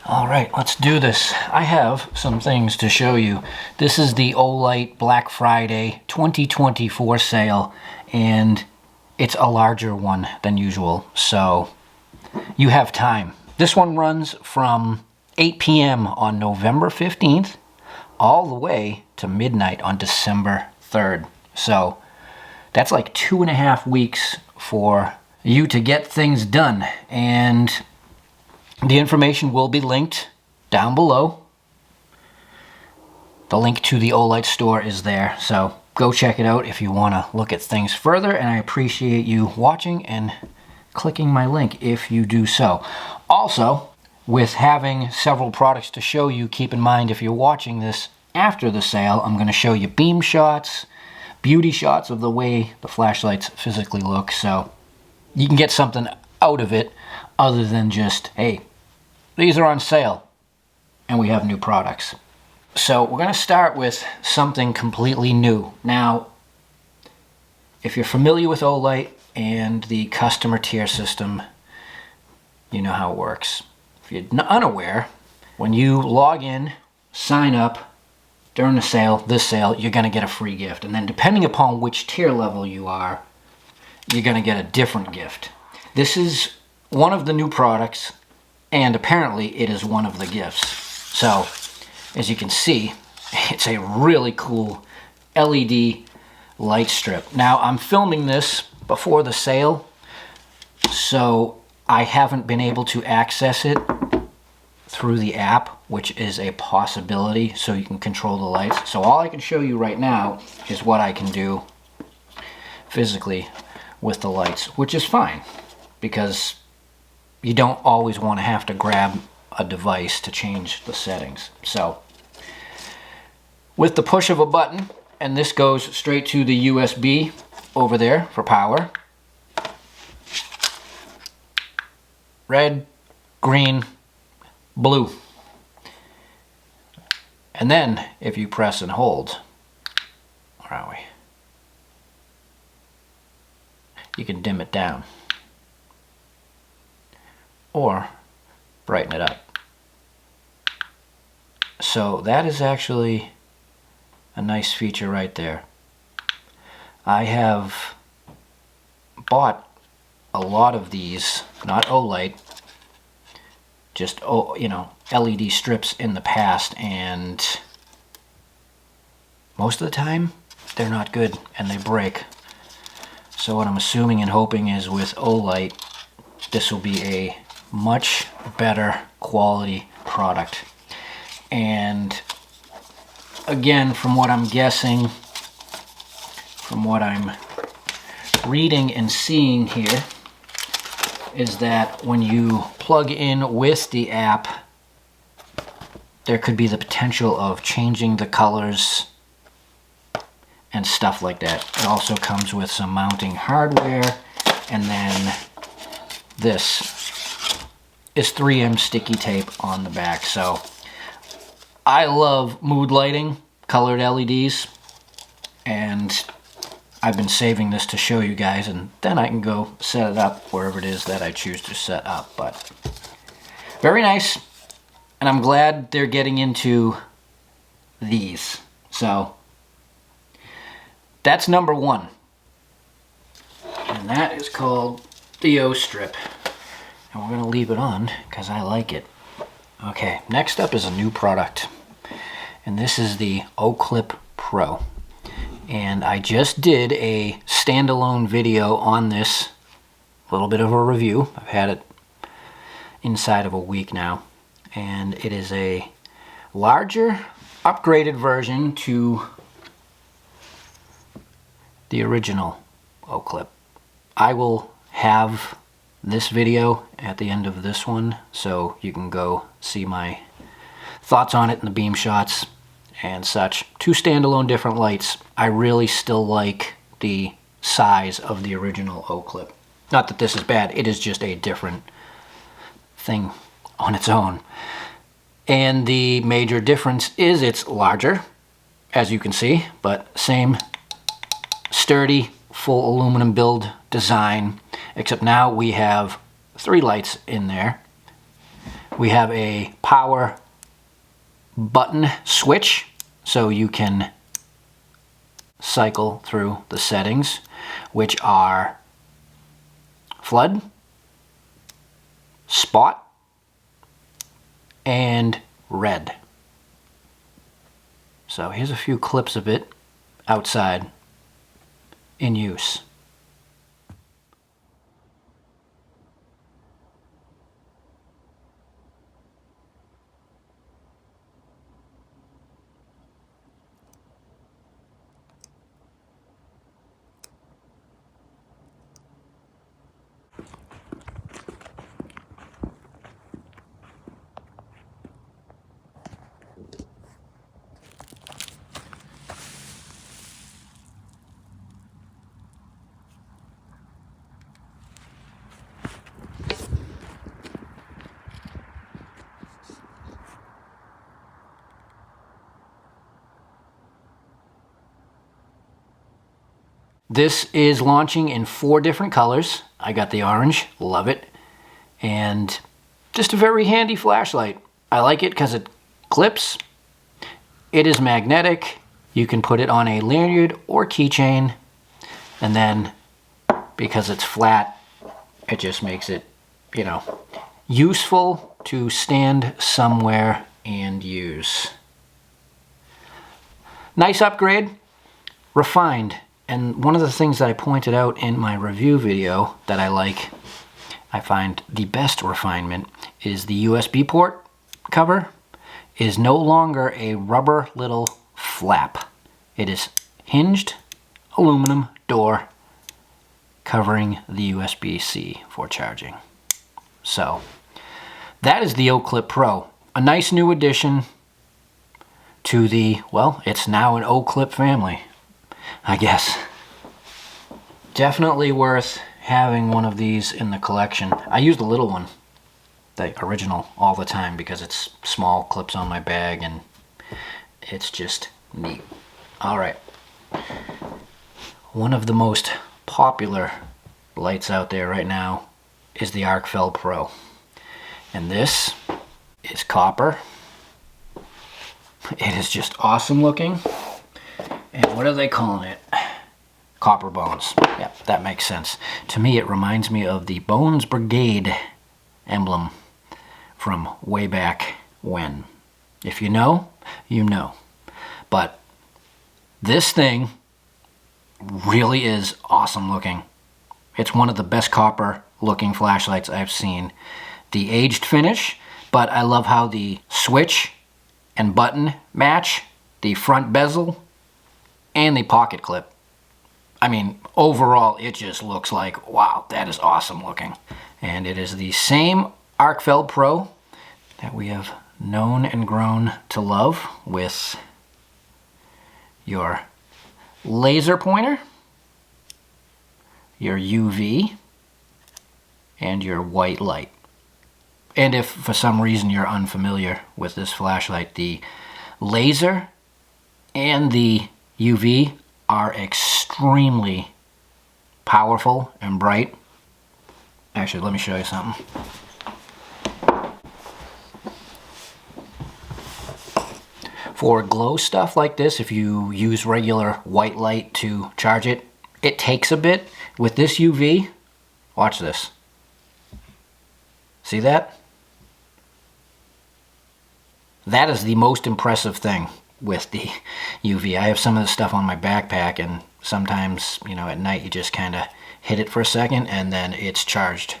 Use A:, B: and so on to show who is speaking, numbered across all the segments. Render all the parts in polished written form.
A: All right, let's do this. I have some things to show you. This is the Olight Black Friday 2024 sale, and it's a larger one than usual, so you have time. This one runs from 8 p.m. on November 15th all the way to midnight on December 3rd. So that's like 2.5 weeks for you to get things done, and the information will be linked down below. The link to the Olight store is there, so go check it out if you want to look at things further, and I appreciate you watching and clicking my link if you do so. Also, with having several products to show you, keep in mind if you're watching this after the sale, I'm going to show you beam shots, beauty shots of the way the flashlights physically look, so you can get something out of it other than just, hey, these are on sale and we have new products. So we're going to start with something completely new. Now, if you're familiar with Olight and the customer tier system, you know how it works. If you're unaware, when you log in, sign up during the sale, this sale, you're going to get a free gift. And then depending upon which tier level you are, you're going to get a different gift. This is one of the new products, and apparently it is one of the gifts. So, as you can see, it's a really cool LED light strip. Now, I'm filming this before the sale, so I haven't been able to access it through the app, which is a possibility, so you can control the lights. So all I can show you right now is what I can do physically with the lights, which is fine, because you don't always want to have to grab a device to change the settings. So with the push of a button, and this goes straight to the USB over there for power. Red, green, blue. And then if you press and hold, where are we? You can dim it down or brighten it up. So that is actually a nice feature right there. I have bought a lot of these, not Olight, just LED strips in the past, and most of the time they're not good and they break. So what I'm assuming and hoping is with Olight, this will be a much better quality product. And again, from what I'm guessing, from what I'm reading and seeing here, is that when you plug in with the app, there could be the potential of changing the colors and stuff like that. It also comes with some mounting hardware, and then this is 3M sticky tape on the back. So I love mood lighting, colored LEDs, and I've been saving this to show you guys, and then I can go set it up wherever it is that I choose to set up. But very nice, and I'm glad they're getting into these. So that's number one, and that is called the O-strip, and we're gonna leave it on because I like it. Okay, next up is a new product, and this is the Oclip Pro. And I just did a standalone video on this, a little bit of a review. I've had it inside of a week now, and it is a larger, upgraded version to the original Oclip. I will have this video at the end of this one, so you can go see my thoughts on it and the beam shots and such. Two standalone different lights. I really still like the size of the original Oclip. Not that this is bad, it is just a different thing on its own. And the major difference is it's larger, as you can see, but same sturdy, full aluminum build design, except now we have 3 lights in there We have a power button switch, so you can cycle through the settings, which are flood, spot, and red. So here's a few clips of it outside in use. This is launching in 4 different colors. I got the orange, love it. And just a very handy flashlight. I like it because it clips. It is magnetic. You can put it on a lanyard or keychain. And then because it's flat, it just makes it, you know, useful to stand somewhere and use. Nice upgrade, refined. And one of the things that I pointed out in my review video that I find the best refinement is the USB port cover is no longer a rubber little flap. It is hinged aluminum door covering the USB-C for charging. So that is the Oclip Pro. A nice new addition to the, well, it's now an Oclip family, I guess. Definitely worth having one of these in the collection. I use the little one, the original, all the time because it's small, clips on my bag, and it's just neat. All right. One of the most popular lights out there right now is the Arkfeld Pro. And this is copper. It is just awesome looking. And what are they calling it? Copper bones. Yeah, that makes sense. To me, it reminds me of the Bones Brigade emblem from way back when. If you know, you know. But this thing really is awesome looking. It's one of the best copper looking flashlights I've seen. The aged finish, but I love how the switch and button match, the front bezel, and the pocket clip. I mean, overall, it just looks like, wow, that is awesome looking. And it is the same Arkfeld Pro that we have known and grown to love, with your laser pointer, your UV, and your white light. And if for some reason you're unfamiliar with this flashlight, the laser and the UV are extremely powerful and bright. Actually, let me show you something. For glow stuff like this, if you use regular white light to charge it, it takes a bit. With this UV, watch this. See that? That is the most impressive thing with the UV. I have some of the stuff on my backpack, and sometimes, you know, at night you just kind of hit it for a second and then it's charged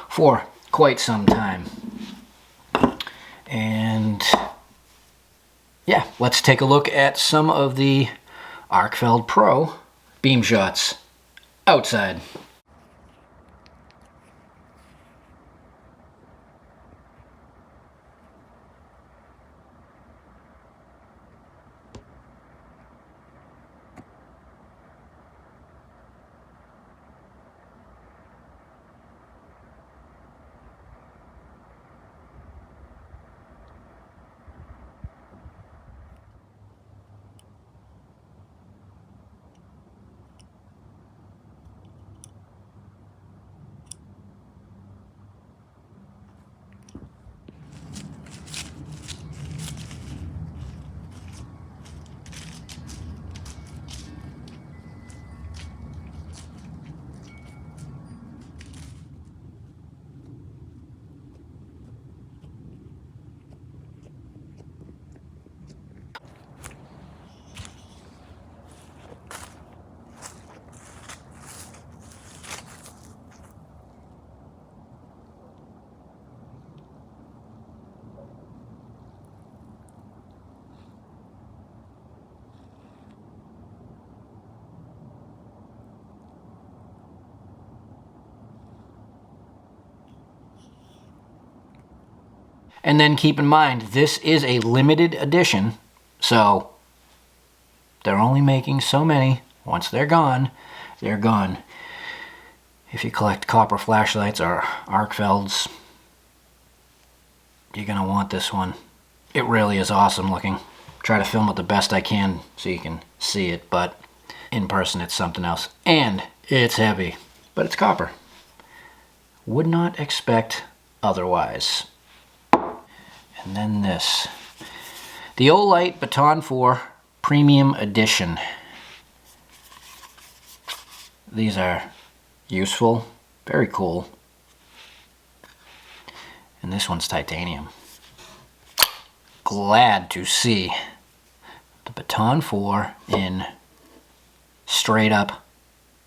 A: for quite some time. And yeah, let's take a look at some of the Arkfeld Pro beam shots outside. And then keep in mind, this is a limited edition, so they're only making so many. Once they're gone, they're gone. If you collect copper flashlights or Arkfelds, you're gonna want this one. It really is awesome looking. Try to film it the best I can so you can see it, but in person it's something else. And it's heavy, but it's copper. Would not expect otherwise. And then this. The Olight Baton 4 Premium Edition. These are useful, very cool. And this one's titanium. Glad to see the Baton 4 in straight up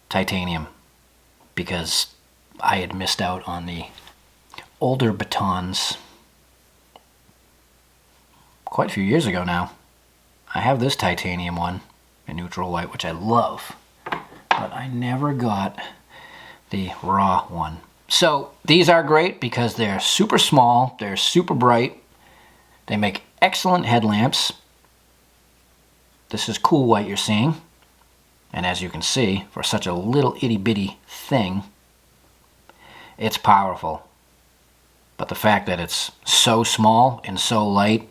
A: titanium, because I had missed out on the older batons quite a few years ago now. I have this titanium one in neutral white, which I love, but I never got the raw one. So these are great because they're super small, they're super bright, they make excellent headlamps. This is cool white you're seeing, and as you can see, for such a little itty bitty thing, it's powerful. But the fact that it's so small and so light,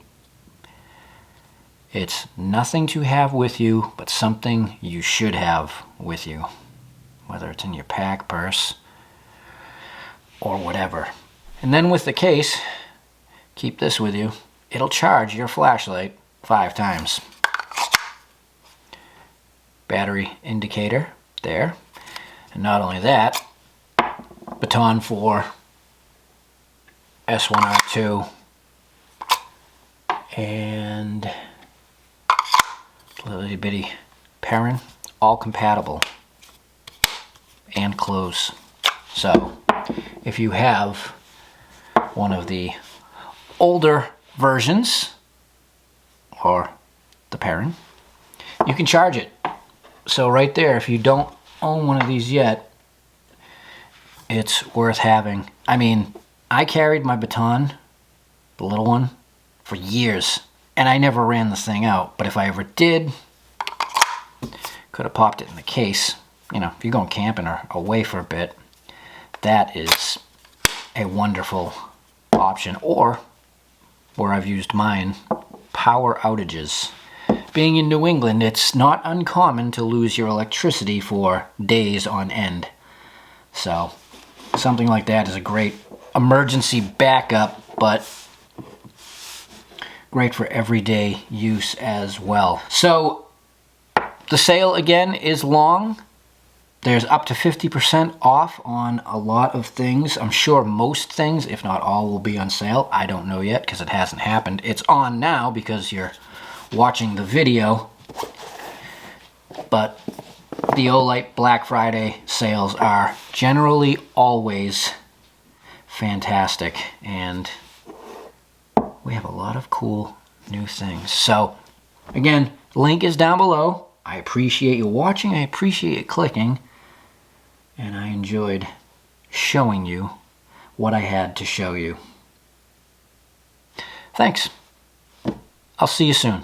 A: it's nothing to have with you, but something you should have with you. Whether it's in your pack, purse, or whatever. And then with the case, keep this with you. It'll charge your flashlight 5 times. Battery indicator there. And not only that, Baton 4, S1R2, and little itty bitty Perrin, all compatible and close. So if you have one of the older versions or the Perrin, you can charge it. So right there, if you don't own one of these yet, it's worth having. I mean, I carried my Baton, the little one, for years, and I never ran the thing out. But if I ever did, could have popped it in the case. You know, if you're going camping or away for a bit, that is a wonderful option. Or, where I've used mine, power outages. Being in New England, it's not uncommon to lose your electricity for days on end. So, something like that is a great emergency backup, but great for everyday use as well. So, the sale again is long. There's up to 50% off on a lot of things. I'm sure most things, if not all, will be on sale. I don't know yet because it hasn't happened. It's on now because you're watching the video. But the Olight Black Friday sales are generally always fantastic. And we have a lot of cool new things. So, again, link is down below. I appreciate you watching. I appreciate you clicking. And I enjoyed showing you what I had to show you. Thanks. I'll see you soon.